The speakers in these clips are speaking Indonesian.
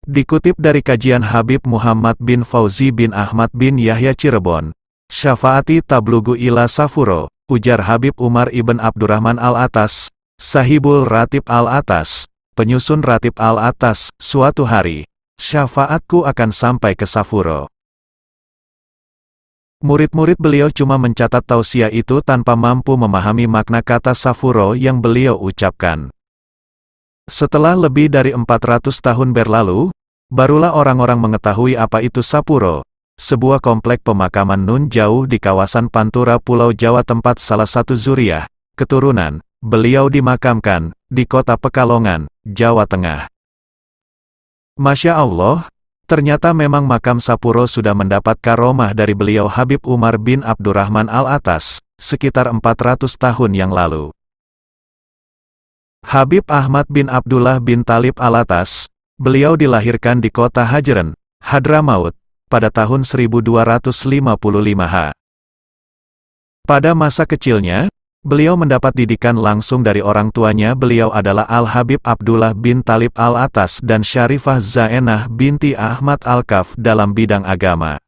Dikutip dari kajian Habib Muhammad bin Fauzi bin Ahmad bin Yahya Cirebon, Syafaati tablugu ila safuro, ujar Habib Umar ibn Abdurrahman al-Atas, Sahibul Ratib al-Atas, penyusun Ratib al-Atas, suatu hari, syafaatku akan sampai ke Safuro. Murid-murid beliau cuma mencatat tausiah itu tanpa mampu memahami makna kata Safuro yang beliau ucapkan. Setelah lebih dari 400 tahun berlalu, barulah orang-orang mengetahui apa itu Sapuro, sebuah komplek pemakaman nun jauh di kawasan Pantura Pulau Jawa tempat salah satu zuriyah, keturunan, beliau dimakamkan, di kota Pekalongan, Jawa Tengah. Masya Allah, ternyata memang makam Sapuro sudah mendapat karomah dari beliau Habib Umar bin Abdurrahman al-Atas, sekitar 400 tahun yang lalu. Habib Ahmad bin Abdullah bin Talib al-Atas, beliau dilahirkan di kota Hajran, Hadramaut, pada tahun 1255 H. Pada masa kecilnya, beliau mendapat didikan langsung dari orang tuanya. Beliau adalah Al-Habib Abdullah bin Talib al-Atas dan Syarifah Zainah binti Ahmad al-Kaf dalam bidang agama.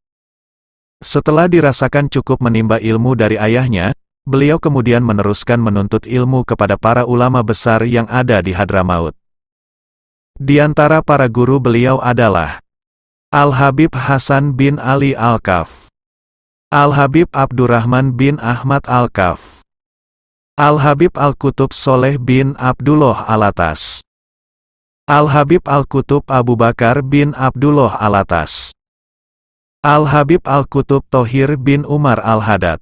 Setelah dirasakan cukup menimba ilmu dari ayahnya, beliau kemudian meneruskan menuntut ilmu kepada para ulama besar yang ada di Hadramaut. Di antara para guru beliau adalah Al-Habib Hasan bin Ali al-Kaf, Al-Habib Abdurrahman bin Ahmad al-Kaf, Al-Habib Al-Kutub Soleh bin Abdullah al-Atas, Al-Habib Al-Kutub Abu Bakar bin Abdullah al-Atas, Al-Habib Al-Kutub Tohir bin Umar al-Haddad,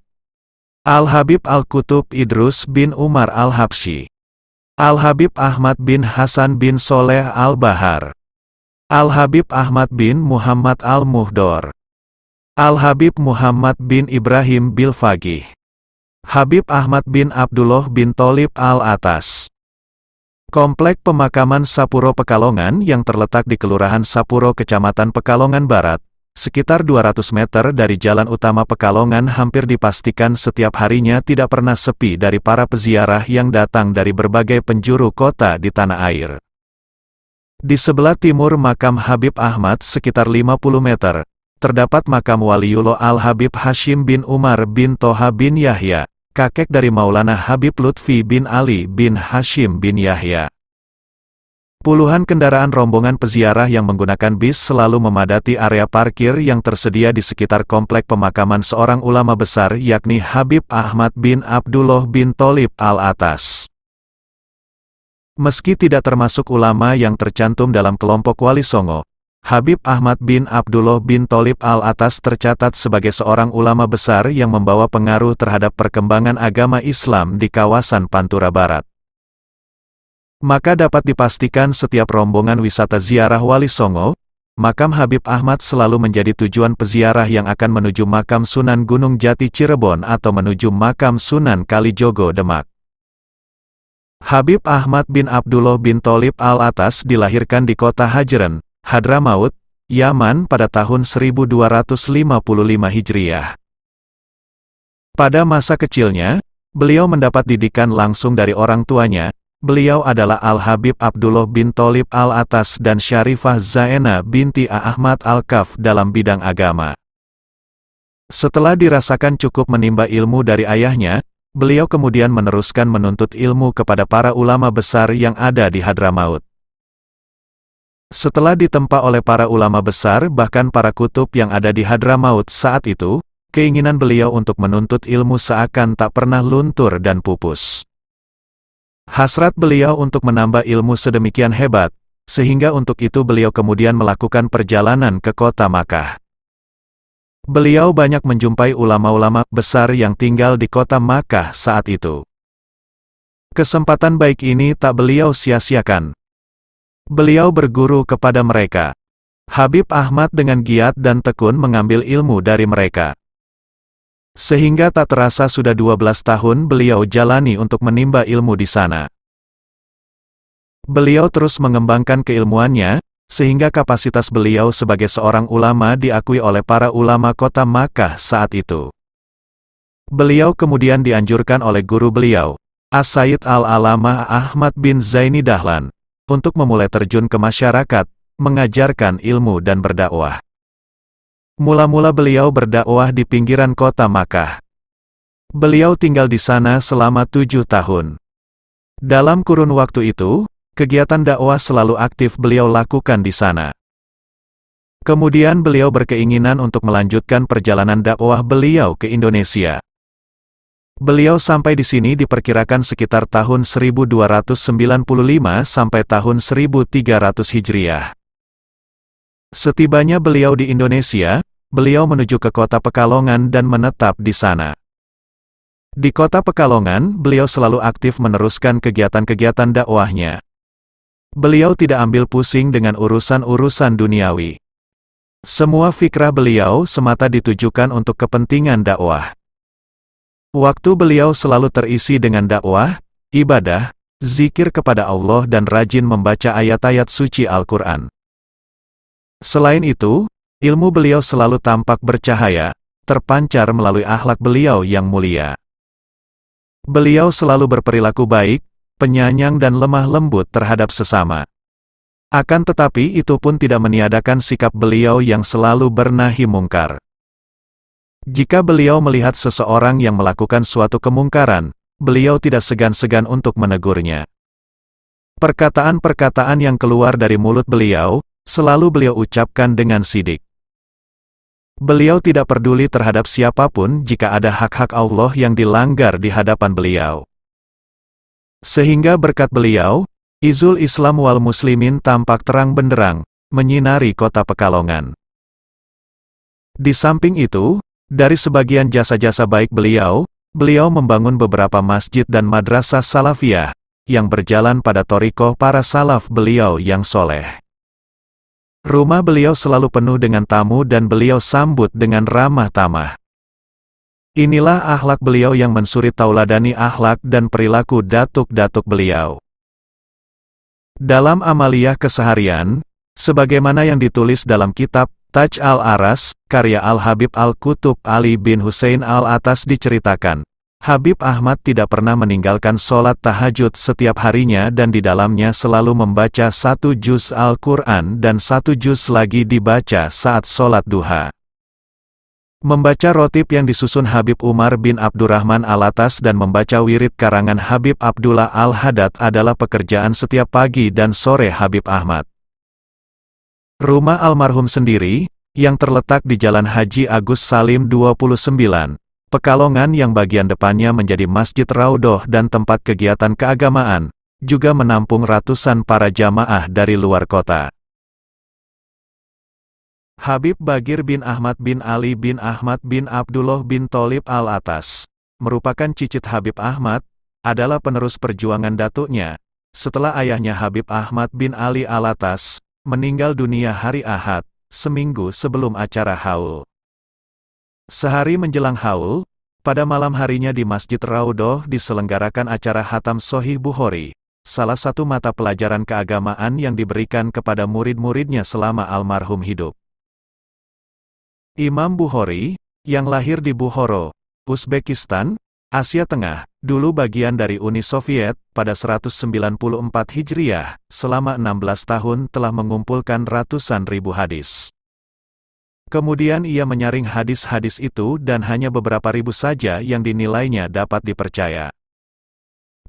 Al-Habib Al-Kutub Idrus bin Umar al-Habsyi, Al-Habib Ahmad bin Hasan bin Soleh al-Bahar, Al-Habib Ahmad bin Muhammad al-Muhdor, Al-Habib Muhammad bin Ibrahim Bilfaqih, Habib Ahmad bin Abdullah bin Tholib al-Atas. Komplek pemakaman Sapuro Pekalongan yang terletak di Kelurahan Sapuro Kecamatan Pekalongan Barat, sekitar 200 meter dari jalan utama Pekalongan, hampir dipastikan setiap harinya tidak pernah sepi dari para peziarah yang datang dari berbagai penjuru kota di tanah air. Di sebelah timur makam Habib Ahmad sekitar 50 meter, terdapat makam Waliullah Al-Habib Hashim bin Umar bin Toha bin Yahya, kakek dari Maulana Habib Lutfi bin Ali bin Hashim bin Yahya. Puluhan kendaraan rombongan peziarah yang menggunakan bis selalu memadati area parkir yang tersedia di sekitar komplek pemakaman seorang ulama besar yakni Habib Ahmad bin Abdullah bin Tholib al-Atas. Meski tidak termasuk ulama yang tercantum dalam kelompok Wali Songo, Habib Ahmad bin Abdullah bin Tholib al-Atas tercatat sebagai seorang ulama besar yang membawa pengaruh terhadap perkembangan agama Islam di kawasan Pantura Barat. Maka dapat dipastikan setiap rombongan wisata ziarah Wali Songo, makam Habib Ahmad selalu menjadi tujuan peziarah yang akan menuju makam Sunan Gunung Jati Cirebon atau menuju makam Sunan Kalijogo Demak. Habib Ahmad bin Abdullah bin Tholib al-Atas dilahirkan di kota Hajran, Hadramaut, Yaman pada tahun 1255 Hijriah. Pada masa kecilnya, beliau mendapat didikan langsung dari orang tuanya. Beliau adalah Al-Habib Abdullah bin Tholib al-Atas dan Syarifah Zainah binti Ahmad al-Kaf dalam bidang agama. Setelah dirasakan cukup menimba ilmu dari ayahnya, beliau kemudian meneruskan menuntut ilmu kepada para ulama besar yang ada di Hadramaut. Setelah ditempa oleh para ulama besar bahkan para kutub yang ada di Hadramaut saat itu, keinginan beliau untuk menuntut ilmu seakan tak pernah luntur dan pupus. Hasrat beliau untuk menambah ilmu sedemikian hebat, sehingga untuk itu beliau kemudian melakukan perjalanan ke kota Makkah. Beliau banyak menjumpai ulama-ulama besar yang tinggal di kota Makkah saat itu. Kesempatan baik ini tak beliau sia-siakan. Beliau berguru kepada mereka. Habib Ahmad dengan giat dan tekun mengambil ilmu dari mereka. Sehingga tak terasa sudah 12 tahun beliau jalani untuk menimba ilmu di sana. Beliau terus mengembangkan keilmuannya, sehingga kapasitas beliau sebagai seorang ulama diakui oleh para ulama kota Makkah saat itu. Beliau kemudian dianjurkan oleh guru beliau, As-Sayyid Al-Alamah Ahmad bin Zaini Dahlan, untuk memulai terjun ke masyarakat, mengajarkan ilmu dan berdakwah. Mula-mula beliau berdakwah di pinggiran kota Makkah. Beliau tinggal di sana selama 7 tahun. Dalam kurun waktu itu, kegiatan dakwah selalu aktif beliau lakukan di sana. Kemudian beliau berkeinginan untuk melanjutkan perjalanan dakwah beliau ke Indonesia. Beliau sampai di sini diperkirakan sekitar tahun 1295 sampai tahun 1300 Hijriah. Setibanya beliau di Indonesia, beliau menuju ke kota Pekalongan dan menetap di sana. Di kota Pekalongan, beliau selalu aktif meneruskan kegiatan-kegiatan dakwahnya. Beliau tidak ambil pusing dengan urusan-urusan duniawi. Semua fikrah beliau semata ditujukan untuk kepentingan dakwah. Waktu beliau selalu terisi dengan dakwah, ibadah, zikir kepada Allah dan rajin membaca ayat-ayat suci Al-Quran. Selain itu, ilmu beliau selalu tampak bercahaya, terpancar melalui akhlak beliau yang mulia. Beliau selalu berperilaku baik, penyayang dan lemah lembut terhadap sesama. Akan tetapi itu pun tidak meniadakan sikap beliau yang selalu bernahi mungkar. Jika beliau melihat seseorang yang melakukan suatu kemungkaran, beliau tidak segan-segan untuk menegurnya. Perkataan-perkataan yang keluar dari mulut beliau, selalu beliau ucapkan dengan sidik. Beliau tidak peduli terhadap siapapun jika ada hak-hak Allah yang dilanggar di hadapan beliau. Sehingga berkat beliau, izul Islam wal Muslimin tampak terang benderang, menyinari kota Pekalongan. Di samping itu, dari sebagian jasa-jasa baik beliau, beliau membangun beberapa masjid dan madrasah salafiyah, yang berjalan pada thoriqoh para salaf beliau yang soleh. Rumah beliau selalu penuh dengan tamu dan beliau sambut dengan ramah tamah. Inilah akhlak beliau yang mensuri tauladani akhlak dan perilaku datuk-datuk beliau. Dalam amaliyah keseharian, sebagaimana yang ditulis dalam kitab Taj al-Aras, karya Al-Habib Al-Qutub Ali bin Husain Al-Atas diceritakan, Habib Ahmad tidak pernah meninggalkan sholat tahajud setiap harinya dan di dalamnya selalu membaca 1 juz Al-Quran dan 1 juz lagi dibaca saat sholat duha. Membaca rotib yang disusun Habib Umar bin Abdurrahman Al-Atas dan membaca wirid karangan Habib Abdullah Al-Haddad adalah pekerjaan setiap pagi dan sore Habib Ahmad. Rumah almarhum sendiri, yang terletak di Jalan Haji Agus Salim 29, Pekalongan yang bagian depannya menjadi Masjid Raudhoh dan tempat kegiatan keagamaan, juga menampung ratusan para jamaah dari luar kota. Habib Bagir bin Ahmad bin Ali bin Ahmad bin Abdullah bin Tholib Al-Atas, merupakan cicit Habib Ahmad, adalah penerus perjuangan datuknya, setelah ayahnya Habib Ahmad bin Ali Al-Atas, meninggal dunia hari Ahad, seminggu sebelum acara haul. Sehari menjelang haul, pada malam harinya di Masjid Raudhoh diselenggarakan acara Hatam Sohih Bukhari, salah satu mata pelajaran keagamaan yang diberikan kepada murid-muridnya selama almarhum hidup. Imam Bukhari, yang lahir di Bukhara, Uzbekistan, Asia Tengah, dulu bagian dari Uni Soviet, pada 194 Hijriah, selama 16 tahun telah mengumpulkan ratusan ribu hadis. Kemudian ia menyaring hadis-hadis itu dan hanya beberapa ribu saja yang dinilainya dapat dipercaya.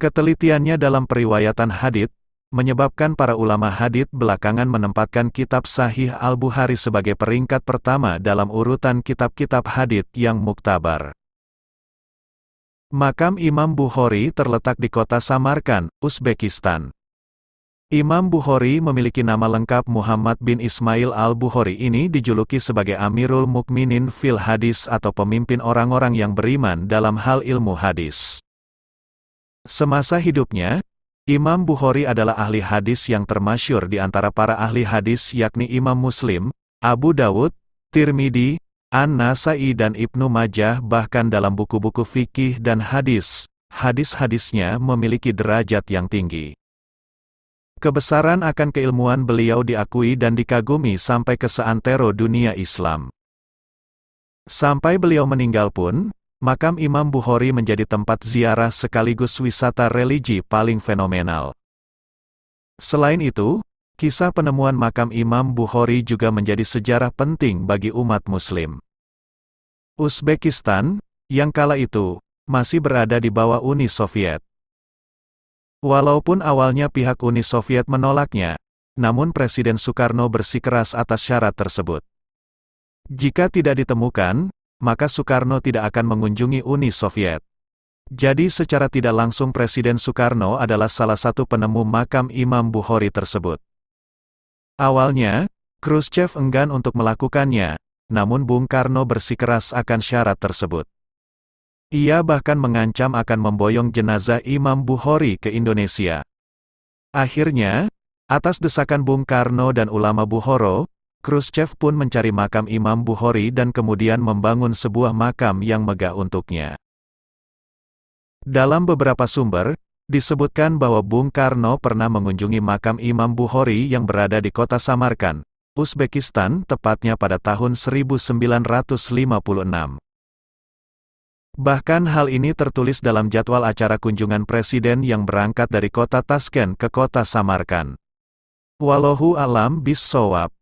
Ketelitiannya dalam periwayatan hadits, menyebabkan para ulama hadits belakangan menempatkan kitab Sahih Al-Bukhari sebagai peringkat pertama dalam urutan kitab-kitab hadits yang muktabar. Makam Imam Bukhari terletak di kota Samarkand, Uzbekistan. Imam Bukhari memiliki nama lengkap Muhammad bin Ismail al-Bukhari. Ini dijuluki sebagai Amirul Mukminin fil Hadis atau pemimpin orang-orang yang beriman dalam hal ilmu hadis. Semasa hidupnya, Imam Bukhari adalah ahli hadis yang termasyhur di antara para ahli hadis yakni Imam Muslim, Abu Dawud, Tirmidzi, An-Nasai dan Ibnu Majah. Bahkan dalam buku-buku fikih dan hadis, hadis-hadisnya memiliki derajat yang tinggi. Kebesaran akan keilmuan beliau diakui dan dikagumi sampai ke seantero dunia Islam. Sampai beliau meninggal pun, makam Imam Bukhari menjadi tempat ziarah sekaligus wisata religi paling fenomenal. Selain itu, Kisah penemuan makam Imam Bukhari juga menjadi sejarah penting bagi umat Muslim. Uzbekistan, yang kala itu, masih berada di bawah Uni Soviet. Walaupun awalnya pihak Uni Soviet menolaknya, namun Presiden Soekarno bersikeras atas syarat tersebut. Jika tidak ditemukan, maka Soekarno tidak akan mengunjungi Uni Soviet. Jadi secara tidak langsung Presiden Soekarno adalah salah satu penemu makam Imam Bukhari tersebut. Awalnya, Khrushchev enggan untuk melakukannya, namun Bung Karno bersikeras akan syarat tersebut. Ia bahkan mengancam akan memboyong jenazah Imam Bukhari ke Indonesia. Akhirnya, atas desakan Bung Karno dan ulama Bukhara, Khrushchev pun mencari makam Imam Bukhari dan kemudian membangun sebuah makam yang megah untuknya. Dalam beberapa sumber, disebutkan bahwa Bung Karno pernah mengunjungi makam Imam Bukhari yang berada di kota Samarkand, Uzbekistan, tepatnya pada tahun 1956. Bahkan hal ini tertulis dalam jadwal acara kunjungan presiden yang berangkat dari kota Tashkent ke kota Samarkand. Wallahu a'lam bis-shawab.